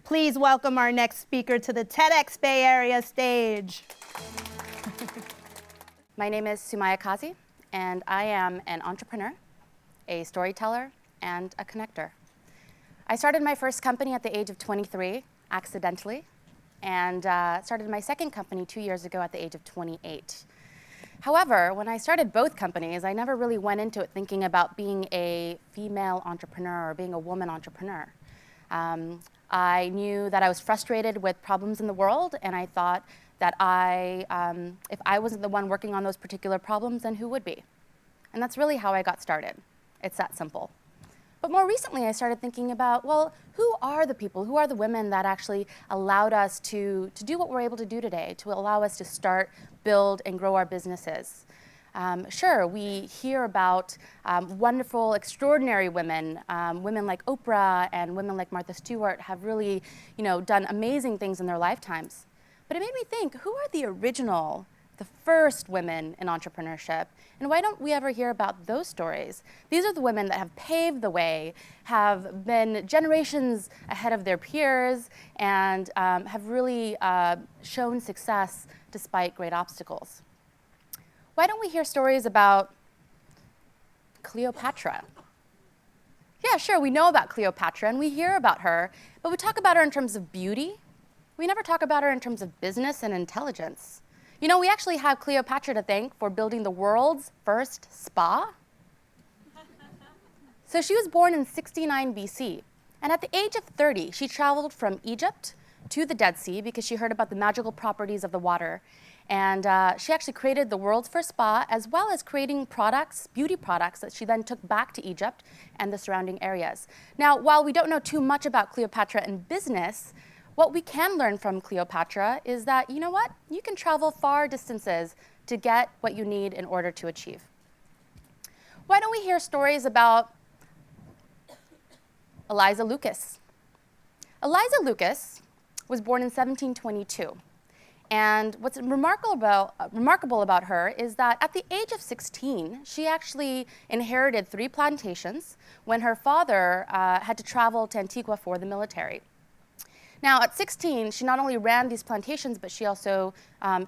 Please welcome our next speaker to the TEDxBayArea stage. My name is Sumaya Kazi, and I am an entrepreneur, a storyteller, and a connector. I started my first company at the age of 23, accidentally, and started my second company 2 years ago at the age of 28. However, when I started both companies, I never really went into it thinking about being a female entrepreneur or being a woman entrepreneur. I knew that I was frustrated with problems in the world, and I thought that if I wasn't the one working on those particular problems, then who would be? And that's really how I got started. It's that simple. But more recently, I started thinking about, well, who are the people, who are the women that actually allowed us to do what we're able to do today, to allow us to start, build, and grow our businesses? Sure, we hear about wonderful, extraordinary women, women like Oprah and women like Martha Stewart have really, done amazing things in their lifetimes. But it made me think, who are the first women in entrepreneurship, and why don't we ever hear about those stories? These are the women that have paved the way, have been generations ahead of their peers, and have really shown success despite great obstacles. Why don't we hear stories about Cleopatra? Yeah, sure, we know about Cleopatra, and we hear about her, but we talk about her in terms of beauty. We never talk about her in terms of business and intelligence. We actually have Cleopatra to thank for building the world's first spa. So she was born in 69 BC, and at the age of 30, she traveled from Egypt to the Dead Sea because she heard about the magical properties of the water. And she actually created the world's first spa, as well as creating products, beauty products, that she then took back to Egypt and the surrounding areas. Now, while we don't know too much about Cleopatra in business, what we can learn from Cleopatra is that, you can travel far distances to get what you need in order to achieve. Why don't we hear stories about Eliza Lucas? Eliza Lucas was born in 1722. And what's remarkable about her is that at the age of 16, she actually inherited 3 plantations when her father had to travel to Antigua for the military. Now, at 16, she not only ran these plantations, but she also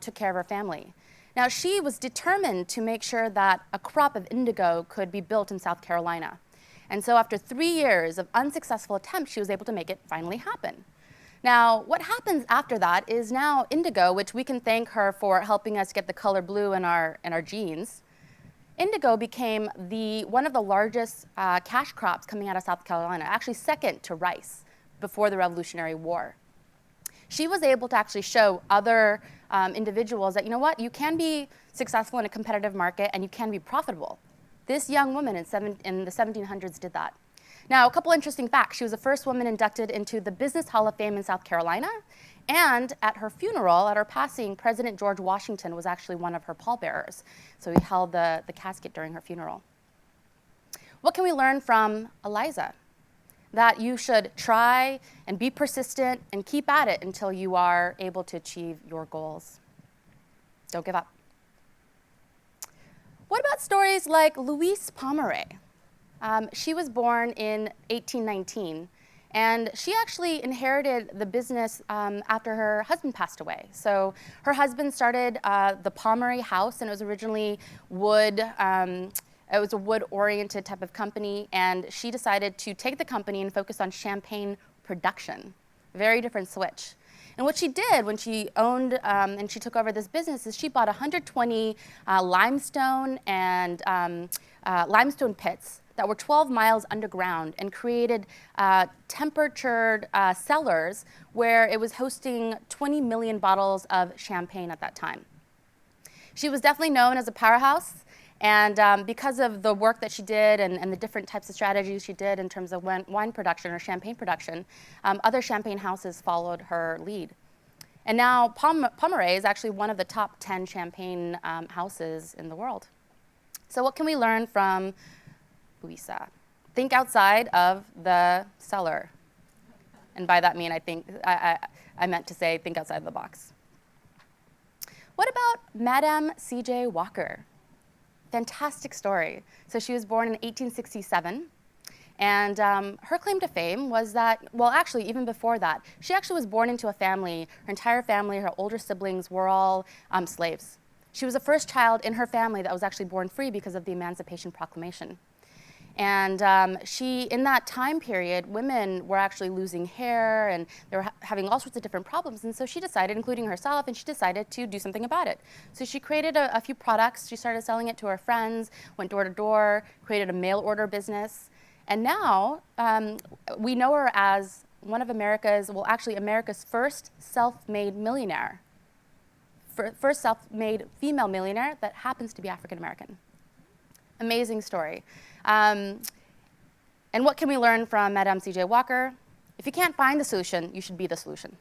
took care of her family. Now, she was determined to make sure that a crop of indigo could be built in South Carolina. And so after 3 years of unsuccessful attempts, she was able to make it finally happen. Now, what happens after that is now indigo, which we can thank her for helping us get the color blue in our jeans. Indigo became one of the largest cash crops coming out of South Carolina, actually second to rice before the Revolutionary War. She was able to actually show other individuals that, you can be successful in a competitive market and you can be profitable. This young woman in the 1700s did that. Now, a couple interesting facts. She was the first woman inducted into the Business Hall of Fame in South Carolina, and at her funeral, at her passing, President George Washington was actually one of her pallbearers. So he held the casket during her funeral. What can we learn from Eliza? That you should try and be persistent and keep at it until you are able to achieve your goals. Don't give up. What about stories like Louise Pomeroy? She was born in 1819, and she actually inherited the business after her husband passed away. So her husband started the Pomeroy House, and it was originally wood. It was a wood-oriented type of company, and she decided to take the company and focus on champagne production. Very different switch. And what she did when she owned and she took over this business is she bought 120 limestone and limestone pits that were 12 miles underground and created temperatured cellars where it was hosting 20 million bottles of champagne at that time. She was definitely known as a powerhouse. And because of the work that she did and the different types of strategies she did in terms of wine production or champagne production, other champagne houses followed her lead. And now Pomeroy is actually one of the top 10 champagne houses in the world. So what can we learn from Louisa? Think outside of the cellar. And by that I mean I meant to say think outside the box. What about Madame C.J. Walker? Fantastic story. So she was born in 1867, And her claim to fame was that, well, actually, even before that, she actually was born into a family. Her entire family, her older siblings, were all slaves. She was the first child in her family that was actually born free because of the Emancipation Proclamation. And in that time period, women were actually losing hair and they were having all sorts of different problems. And so she decided, including herself, and she decided to do something about it. So she created a few products. She started selling it to her friends, went door to door, created a mail order business. And now we know her as one of America's first self-made millionaire. First self-made female millionaire that happens to be African American. Amazing story. And what can we learn from Madame C.J. Walker? If you can't find the solution, you should be the solution.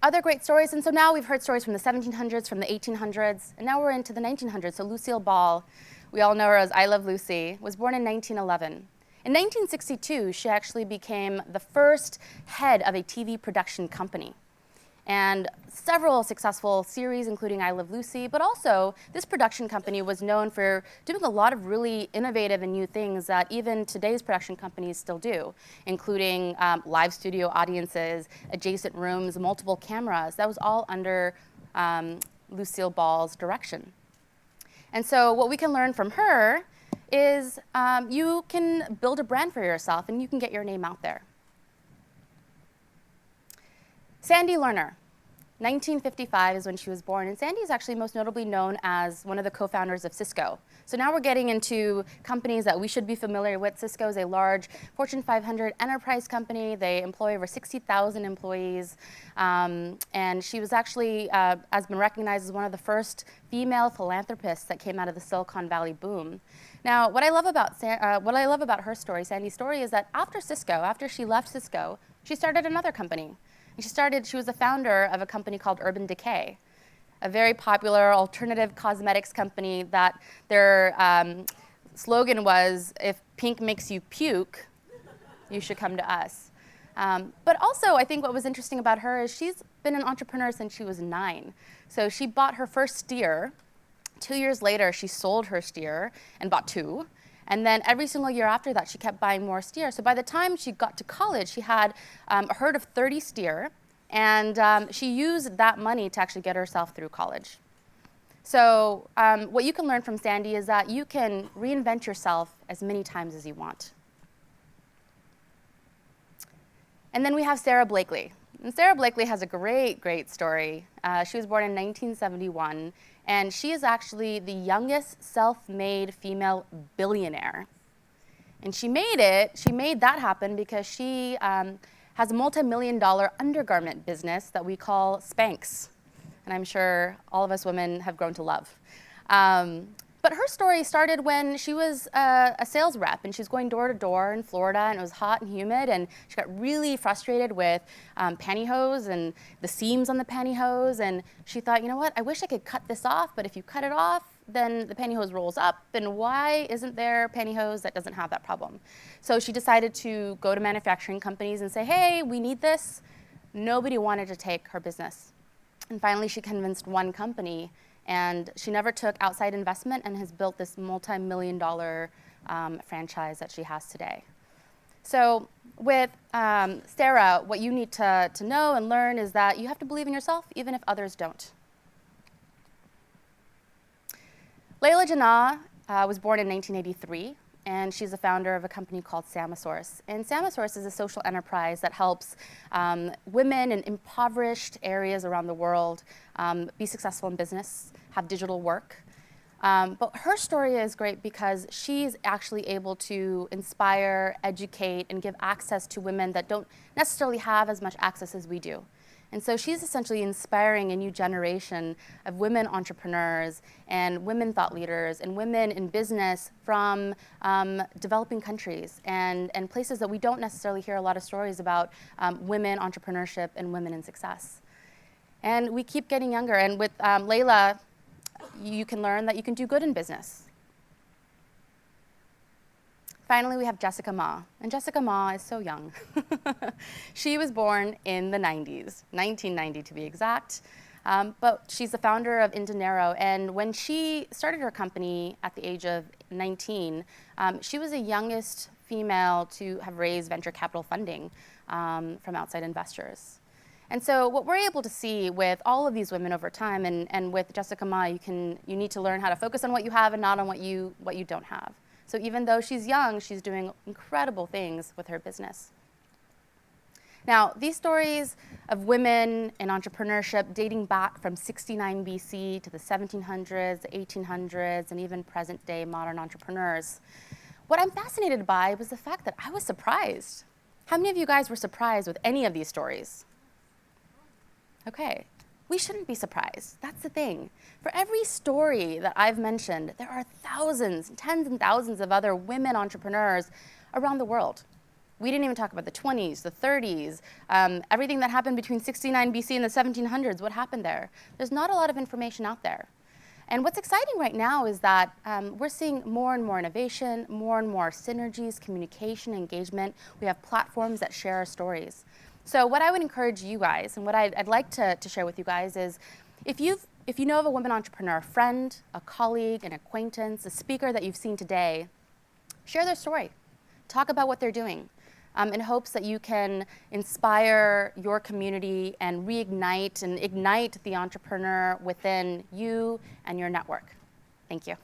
Other great stories, and so now we've heard stories from the 1700s, from the 1800s, and now we're into the 1900s. So Lucille Ball, we all know her as I Love Lucy, was born in 1911. In 1962, she actually became the first head of a TV production company. And several successful series, including I Love Lucy, but also this production company was known for doing a lot of really innovative and new things that even today's production companies still do, including live studio audiences, adjacent rooms, multiple cameras. That was all under Lucille Ball's direction. And so what we can learn from her is you can build a brand for yourself and you can get your name out there. Sandy Lerner, 1955 is when she was born, and Sandy is actually most notably known as one of the co-founders of Cisco. So now we're getting into companies that we should be familiar with. Cisco is a large Fortune 500 enterprise company. They employ over 60,000 employees, and she was actually has been recognized as one of the first female philanthropists that came out of the Silicon Valley boom. Now, what I love about her story, Sandy's story, is that after she left Cisco, she started another company. She was the founder of a company called Urban Decay, a very popular alternative cosmetics company that their slogan was, if pink makes you puke, you should come to us. But also, I think what was interesting about her is she's been an entrepreneur since she was 9. So she bought her first steer. 2 years later, she sold her steer and bought 2. And then every single year after that, she kept buying more steer. So by the time she got to college, she had a herd of 30 steer, and she used that money to actually get herself through college. So what you can learn from Sandy is that you can reinvent yourself as many times as you want. And then we have Sara Blakely. And Sara Blakely has a great, great story. She was born in 1971. And she is actually the youngest self-made female billionaire. And she made that happen because she has a multi-million-dollar undergarment business that we call Spanx. And I'm sure all of us women have grown to love. But her story started when she was a sales rep, and she was going door to door in Florida, and it was hot and humid, and she got really frustrated with pantyhose and the seams on the pantyhose, and she thought, you know what, I wish I could cut this off, but if you cut it off, then the pantyhose rolls up, and why isn't there pantyhose that doesn't have that problem? So she decided to go to manufacturing companies and say, hey, we need this. Nobody wanted to take her business. And finally, she convinced one company, and she never took outside investment and has built this multi-million-dollar franchise that she has today. So with Sara, what you need to know and learn is that you have to believe in yourself even if others don't. Layla Jinnah was born in 1983, and she's the founder of a company called Samasource. And Samasource is a social enterprise that helps women in impoverished areas around the world be successful in business, have digital work. But her story is great because she's actually able to inspire, educate, and give access to women that don't necessarily have as much access as we do. And so she's essentially inspiring a new generation of women entrepreneurs and women thought leaders and women in business from developing countries and places that we don't necessarily hear a lot of stories about women entrepreneurship and women in success. And we keep getting younger. And with Layla, you can learn that you can do good in business. Finally, we have Jessica Ma. And Jessica Ma is so young. She was born in the 90s, 1990 to be exact. But she's the founder of Indinero. And when she started her company at the age of 19, she was the youngest female to have raised venture capital funding from outside investors. And so what we're able to see with all of these women over time, and with Jessica Ma, you need to learn how to focus on what you have and not on what you don't have. So even though she's young, she's doing incredible things with her business. Now, these stories of women in entrepreneurship dating back from 69 BC to the 1700s, the 1800s, and even present-day modern entrepreneurs. What I'm fascinated by was the fact that I was surprised. How many of you guys were surprised with any of these stories? Okay, we shouldn't be surprised. That's the thing. For every story that I've mentioned, there are thousands, tens and thousands of other women entrepreneurs around the world. We didn't even talk about the 20s, the 30s, everything that happened between 69 BC and the 1700s, what happened there. There's not a lot of information out there. And what's exciting right now is that we're seeing more and more innovation, more and more synergies, communication, engagement. We have platforms that share our stories. So what I would encourage you guys, and what I'd like to share with you guys is, if you know of a women entrepreneur, a friend, a colleague, an acquaintance, a speaker that you've seen today, share their story. Talk about what they're doing. In hopes that you can inspire your community and reignite and ignite the entrepreneur within you and your network. Thank you.